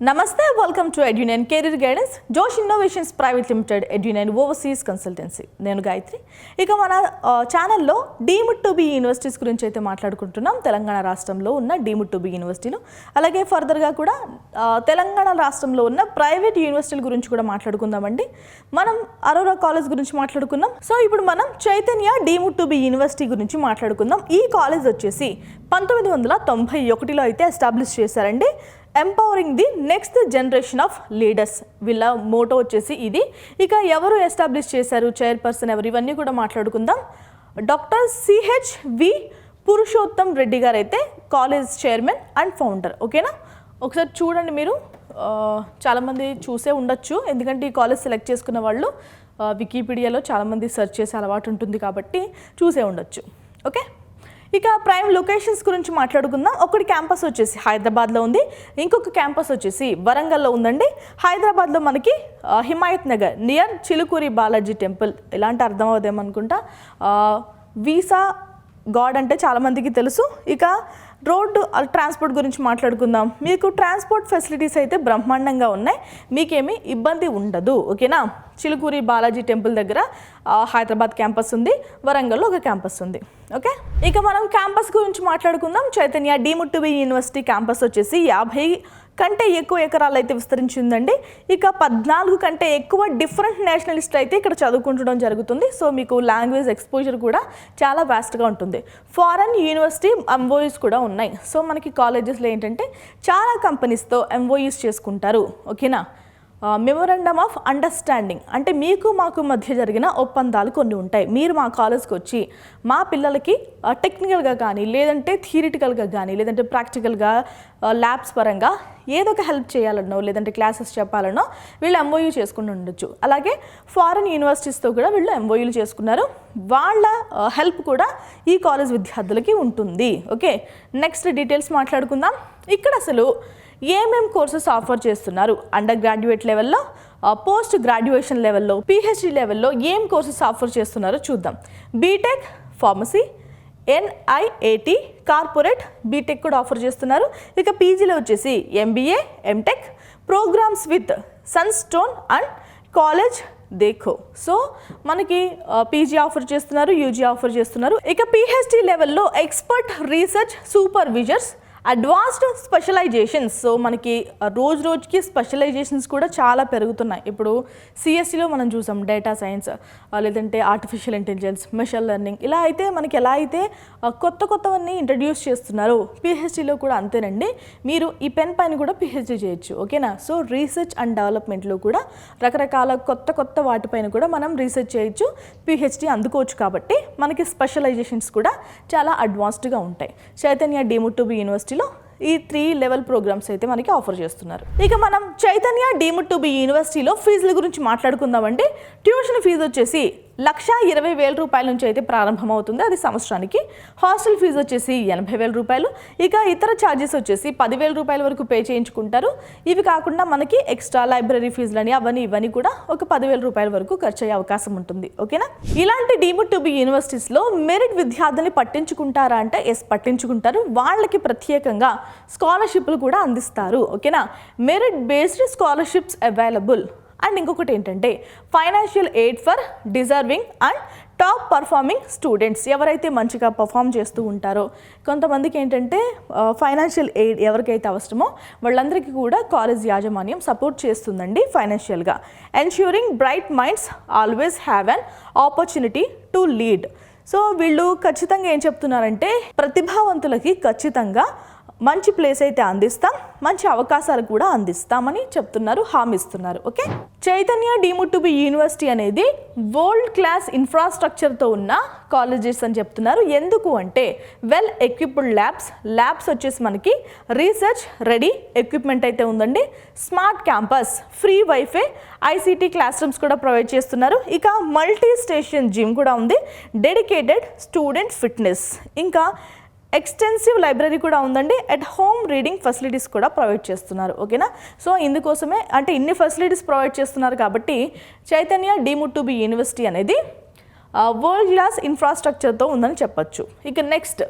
నమస్తే, welcome to Edunine career guidance, Josh innovations private limited, Edunine overseas consultancy. నేను గాయత్రి. ఇక మన ఛానల్లో డీమ్డ్ టు బి యూనివర్సిటీస్ గురించి అయితే మాట్లాడుకుంటున్నాం. తెలంగాణ రాష్ట్రంలో ఉన్న డీమ్డ్ టు బి యూనివర్సిటీలు, అలాగే ఫర్దర్గా కూడా తెలంగాణ రాష్ట్రంలో ఉన్న ప్రైవేట్ యూనివర్సిటీల గురించి కూడా మాట్లాడుకుందామండి. మనం అరోరా కాలేజ్ గురించి మాట్లాడుకున్నాం. సో ఇప్పుడు మనం Chaitanya deemed to be university గురించి మాట్లాడుకుందాం. ఈ కాలేజ్ వచ్చేసి 1991లో అయితే ఎస్టాబ్లిష్ చేశారండి. Empowering the next generation of leaders, వీళ్ళ మోటో వచ్చేసి ఇది. ఇక ఎవరు ఎస్టాబ్లిష్ చేశారు, చైర్పర్సన్ ఎవరు, ఇవన్నీ కూడా మాట్లాడుకుందాం. డాక్టర్ CHV పురుషోత్తం రెడ్డి గారు అయితే కాలేజ్ చైర్మన్ అండ్ ఫౌండర్. ఓకేనా, ఒకసారి చూడండి. మీరు చాలామంది చూసే ఉండొచ్చు, ఎందుకంటే ఈ కాలేజ్ సెలెక్ట్ చేసుకున్న వాళ్ళు వికీపీడియాలో చాలామంది సెర్చ్ చేసే అలవాటు ఉంటుంది కాబట్టి చూసే ఉండొచ్చు. ఓకే, ఇక ప్రైమ్ లొకేషన్స్ గురించి మాట్లాడుకుందాం. ఒకటి క్యాంపస్ వచ్చేసి హైదరాబాద్లో ఉంది, ఇంకొక క్యాంపస్ వచ్చేసి వరంగల్లో ఉందండి. హైదరాబాద్లో మనకి హిమాయత్ నగర్ నియర్ చిలుకూరి బాలాజీ టెంపుల్. ఇలాంటి అర్థం అవుదేమనుకుంటా. వీసా గాడ్ అంటే చాలామందికి తెలుసు. ఇక రోడ్డు ట్రాన్స్పోర్ట్ గురించి మాట్లాడుకుందాం. మీకు ట్రాన్స్పోర్ట్ ఫెసిలిటీస్ అయితే బ్రహ్మాండంగా ఉన్నాయి, మీకేమీ ఇబ్బంది ఉండదు. ఓకేనా, చిలుకూరి బాలాజీ టెంపుల్ దగ్గర హైదరాబాద్ క్యాంపస్ ఉంది, వరంగల్లో ఒక క్యాంపస్ ఉంది. ఓకే, ఇక మనం క్యాంపస్ గురించి మాట్లాడుకుందాం. Chaitanya deemed to be university campus వచ్చేసి 50 కంటే ఎక్కువ ఎకరాలు అయితే విస్తరించిందండి. ఇక 14 కంటే ఎక్కువ డిఫరెంట్ నేషనలిస్ట్ అయితే ఇక్కడ చదువుకుంటడం జరుగుతుంది. సో మీకు లాంగ్వేజ్ ఎక్స్పోజర్ కూడా చాలా వాస్ట్గా ఉంటుంది. ఫారెన్ యూనివర్సిటీ ఎంఓయూస్ కూడా ఉన్నాయి. సో మనకి కాలేజెస్లో ఏంటంటే చాలా కంపెనీస్తో ఎంఓయూస్ చేసుకుంటారు. ఓకేనా, మెమొరాండమ్ ఆఫ్ అండర్స్టాండింగ్ అంటే మీకు మాకు మధ్య జరిగిన ఒప్పందాలు కొన్ని ఉంటాయి. మీరు మా కాలేజ్కి వచ్చి మా పిల్లలకి టెక్నికల్గా కానీ, లేదంటే థియరిటికల్గా కానీ, లేదంటే ప్రాక్టికల్గా ల్యాబ్స్ పరంగా ఏదో ఒక హెల్ప్ చేయాలనో, లేదంటే క్లాసెస్ చెప్పాలనో వీళ్ళు ఎంఓయూ చేసుకుని ఉండొచ్చు. అలాగే ఫారిన్ యూనివర్సిటీస్తో కూడా వీళ్ళు ఎంఓయూలు చేసుకున్నారు. వాళ్ళ హెల్ప్ కూడా ఈ కాలేజ్ విద్యార్థులకి ఉంటుంది. ఓకే, నెక్స్ట్ డీటెయిల్స్ మాట్లాడుకుందాం. ఇక్కడ అసలు ఏమేం కోర్సెస్ ఆఫర్ చేస్తున్నారు, అండర్ గ్రాడ్యుయేట్ లెవెల్లో, పోస్ట్ గ్రాడ్యుయేషన్ లెవెల్లో, PhD లెవెల్లో ఏం కోర్సెస్ ఆఫర్ చేస్తున్నారో చూద్దాం. BTech pharmacy, NIAT corporate BTech కూడా ఆఫర్ చేస్తున్నారు. ఇక పీజీలో వచ్చేసి MBA, MTech programmes with Sunstone and college Dekho. So మనకి పీజీ ఆఫర్ చేస్తున్నారు, యూజీ ఆఫర్ చేస్తున్నారు. ఇక PhD లెవెల్లో expert research supervisors, advanced specialisations. So మనకి రోజు రోజుకి స్పెషలైజేషన్స్ కూడా చాలా పెరుగుతున్నాయి. ఇప్పుడు CSCలో మనం చూసాం డేటా సైన్స్, లేదంటే ఆర్టిఫిషియల్ ఇంటెలిజెన్స్, మెషిన్ లెర్నింగ్, ఇలా అయితే మనకి ఎలా అయితే కొత్తవన్నీ ఇంట్రడ్యూస్ చేస్తున్నారు, PhDలో కూడా అంతేనండి. మీరు ఈ పెన్ పైన కూడా PhD చేయొచ్చు. ఓకేనా, సో రీసెర్చ్ అండ్ డెవలప్మెంట్లో కూడా రకరకాల కొత్త వాటిపైన కూడా మనం రీసెర్చ్ చేయొచ్చు, PhD అందుకోవచ్చు. కాబట్టి మనకి స్పెషలైజేషన్స్ కూడా చాలా అడ్వాన్స్డ్గా ఉంటాయి. చైతన్య డీమ్డ్ టు బి యూనివర్సిటీలో ఈ 3 లెవెల్ ప్రోగ్రామ్స్ అయితే మనకి ఆఫర్ చేస్తున్నారు. ఇక మనం చైతన్య డీమ్డ్ టు బి యూనివర్సిటీలో ఫీజుల గురించి మాట్లాడుకుందామండి. ట్యూషన్ ఫీజు వచ్చేసి 1,20,000 రూపాయల నుంచి అయితే ప్రారంభమవుతుంది, అది సంవత్సరానికి. హాస్టల్ ఫీజు వచ్చేసి 80,000 రూపాయలు. ఇక ఇతర ఛార్జెస్ వచ్చేసి 10,000 రూపాయల వరకు పే చేయించుకుంటారు. ఇవి కాకుండా మనకి ఎక్స్ట్రా లైబ్రరీ ఫీజులని ఇవన్నీ కూడా ఒక 10,000 రూపాయల వరకు ఖర్చు అయ్యే అవకాశం ఉంటుంది. ఓకేనా, ఇలాంటి డీమ్డ్ టు బి యూనివర్సిటీస్లో మెరిట్ విద్యార్థిని పట్టించుకుంటారా అంటే ఎస్, పట్టించుకుంటారు. వాళ్ళకి ప్రత్యేకంగా స్కాలర్షిప్లు కూడా అందిస్తారు. ఓకేనా, merit based scholarships available. And ఇంకొకటి ఏంటంటే financial aid for deserving and top performing students. ఎవరైతే మంచిగా పర్ఫామ్ చేస్తూ ఉంటారో, కొంతమందికి ఏంటంటే ఫైనాన్షియల్ ఎయిడ్ ఎవరికైతే అవసరమో వాళ్ళందరికీ కూడా కాలేజ్ యాజమాన్యం సపోర్ట్ చేస్తుందండి ఫైనాన్షియల్గా. Ensuring bright minds always have an opportunity to lead. So వీళ్ళు ఖచ్చితంగా ఏం చెప్తున్నారంటే ప్రతిభావంతులకి ఖచ్చితంగా మంచి ప్లేస్ అయితే అందిస్తాం, మంచి అవకాశాలు కూడా అందిస్తామని చెప్తున్నారు, హామీ ఇస్తున్నారు. Okay, Chaitanya deemed to be university అనేది వరల్డ్ క్లాస్ ఇన్ఫ్రాస్ట్రక్చర్తో ఉన్న కాలేజెస్ అని చెప్తున్నారు. ఎందుకు అంటే వెల్ ఎక్విప్డ్ ల్యాబ్స్ వచ్చేసి మనకి రీసెర్చ్ రెడీ ఎక్విప్మెంట్ అయితే ఉందండి. Smart campus, free wifi, ICT class rooms కూడా ప్రొవైడ్ చేస్తున్నారు. ఇక మల్టీ స్టేషన్ జిమ్ కూడా ఉంది, డెడికేటెడ్ స్టూడెంట్ ఫిట్నెస్, ఇంకా ఎక్స్టెన్సివ్ లైబ్రరీ కూడా ఉందండి. అట్ హోమ్ రీడింగ్ ఫెసిలిటీస్ కూడా ప్రొవైడ్ చేస్తున్నారు. ఓకేనా, సో ఇందుకోసమే అంటే ఇన్ని ఫెసిలిటీస్ ప్రొవైడ్ చేస్తున్నారు కాబట్టి Chaitanya deemed to be university అనేది వరల్డ్ క్లాస్ ఇన్ఫ్రాస్ట్రక్చర్తో ఉందని చెప్పచ్చు. ఇక next,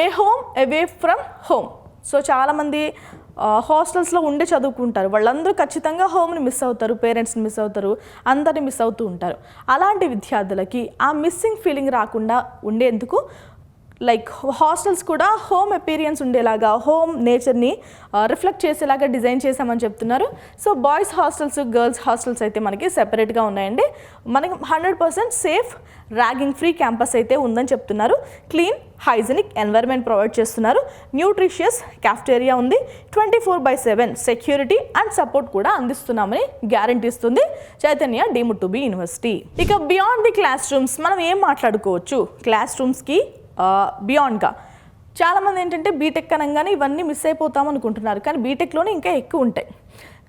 A home away from home. So చాలామంది హాస్టల్స్లో ఉండి చదువుకుంటారు. వాళ్ళందరూ ఖచ్చితంగా హోమ్ని మిస్ అవుతారు, పేరెంట్స్ని మిస్ అవుతారు, అందరిని మిస్ అవుతూ ఉంటారు. అలాంటి విద్యార్థులకి ఆ మిస్సింగ్ ఫీలింగ్ రాకుండా ఉండేందుకు లైక్ హాస్టల్స్ కూడా హోమ్ ఎపీరియన్స్ ఉండేలాగా, హోమ్ నేచర్ని రిఫ్లెక్ట్ చేసేలాగా డిజైన్ చేశామని చెప్తున్నారు. So boys hostels, girls hostels అయితే మనకి సెపరేట్గా ఉన్నాయండి. మనకి 100% సేఫ్, ర్యాగింగ్ ఫ్రీ క్యాంపస్ అయితే ఉందని చెప్తున్నారు. క్లీన్, హైజీనిక్ ఎన్వైర్న్మెంట్ ప్రొవైడ్ చేస్తున్నారు. న్యూట్రిషియస్ క్యాఫ్టేరియా ఉంది. 24/7 సెక్యూరిటీ అండ్ సపోర్ట్ కూడా అందిస్తున్నామని గ్యారంటీ ఇస్తుంది Chaitanya deemed to be university. ఇక బియాండ్ ది క్లాస్ రూమ్స్ మనం ఏం మాట్లాడుకోవచ్చు? క్లాస్ రూమ్స్కి బియాండ్గా చాలామంది ఏంటంటే బీటెక్ అనగానే ఇవన్నీ మిస్ అయిపోతాం అనుకుంటున్నారు, కానీ బీటెక్లోనే ఇంకా ఎక్కువ ఉంటాయి.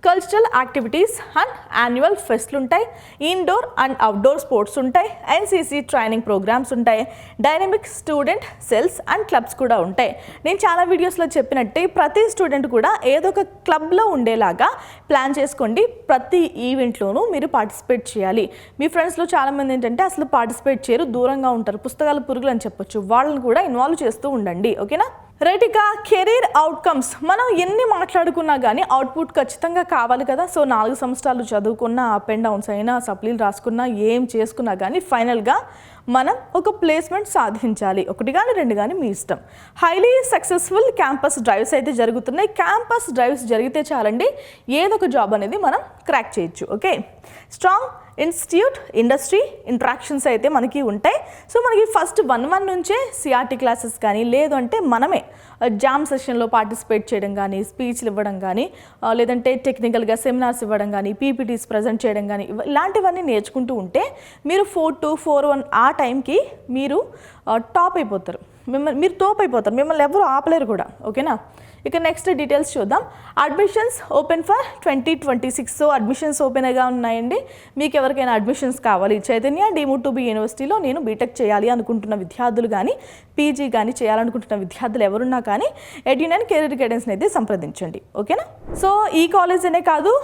కల్చరల్ యాక్టివిటీస్ అండ్ యాన్యువల్ ఫెస్ట్లు ఉంటాయి. ఇండోర్ అండ్ అవుట్డోర్ స్పోర్ట్స్ ఉంటాయి. ఎన్సీసీ ట్రైనింగ్ ప్రోగ్రామ్స్ ఉంటాయి. Dynamic student cells and clubs కూడా ఉంటాయి. నేను చాలా వీడియోస్లో చెప్పినట్టే ప్రతి స్టూడెంట్ కూడా ఏదో ఒక క్లబ్లో ఉండేలాగా ప్లాన్ చేసుకోండి. ప్రతి ఈవెంట్లోనూ మీరు పార్టిసిపేట్ చేయాలి. మీ ఫ్రెండ్స్లో చాలామంది ఏంటంటే అసలు పార్టిసిపేట్ చేయరు, దూరంగా ఉంటారు, పుస్తకాల పురుగులు అని చెప్పొచ్చు. వాళ్ళని కూడా ఇన్వాల్వ్ చేస్తూ ఉండండి. ఓకేనా? రైట్. ఇక కెరీర్ అవుట్కమ్స్ మనం ఎన్ని మాట్లాడుకున్నా కానీ అవుట్పుట్ ఖచ్చితంగా కావాలి కదా. సో 4 సంవత్సరాలు చదువుకున్నా, అప్ అండ్ డౌన్స్ అయినా, సప్లీలు రాసుకున్నా, ఏం చేసుకున్నా కానీ ఫైనల్గా మనం ఒక ప్లేస్మెంట్ సాధించాలి. 1 కానీ 2 కానీ మీ ఇష్టం. హైలీ సక్సెస్ఫుల్ క్యాంపస్ డ్రైవ్స్ అయితే జరుగుతున్నాయి. క్యాంపస్ డ్రైవ్స్ జరిగితే చాలండి, ఏదో ఒక జాబ్ అనేది మనం క్రాక్ చేయొచ్చు. Okay, strong institute industry interactions అయితే మనకి ఉంటాయి. సో మనకి ఫస్ట్ 1 నుంచే సిఆర్టీ క్లాసెస్ కానీ, లేదు అంటే మనమే జామ్ సెషన్లో పార్టిసిపేట్ చేయడం కానీ, స్పీచ్లు ఇవ్వడం కానీ, లేదంటే టెక్నికల్గా సెమినార్స్ ఇవ్వడం కానీ, పీపీటీస్ ప్రజెంట్ చేయడం కానీ, ఇలాంటివన్నీ నేర్చుకుంటూ ఉంటే మీరు 4-2, 4-1 ఆ టైంకి మీరు టాప్ అయిపోతారు. మీరు తోపు అయిపోతారు, మిమ్మల్ని ఎవరు ఆపలేరు కూడా. ఓకేనా? ఇక నెక్స్ట్ డీటెయిల్స్ చూద్దాం. Admissions open for 2026. So admissions ఓపెన్గా ఉన్నాయండి. మీకు ఎవరికైనా అడ్మిషన్స్ కావాలి, చైతన్య డీమ్డ్ టు బి యూనివర్సిటీలో నేను బీటెక్ చేయాలి అనుకుంటున్న విద్యార్థులు కానీ, పీజీ కానీ చేయాలనుకుంటున్న విద్యార్థులు ఎవరున్నా కానీ ఎడ్యునైన్ కెరీర్ గైడెన్స్ని అయితే సంప్రదించండి. ఓకేనా? సో ఈ కాలేజ్ అనే కాదు,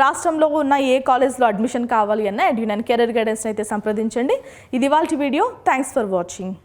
రాష్ట్రంలో ఉన్న ఏ కాలేజ్లో అడ్మిషన్ కావాలి అన్న ఎడ్యునైన్ కెరీర్ గైడెన్స్ని అయితే సంప్రదించండి. ఇది వాళ్ళ వీడియో. Thanks for watching.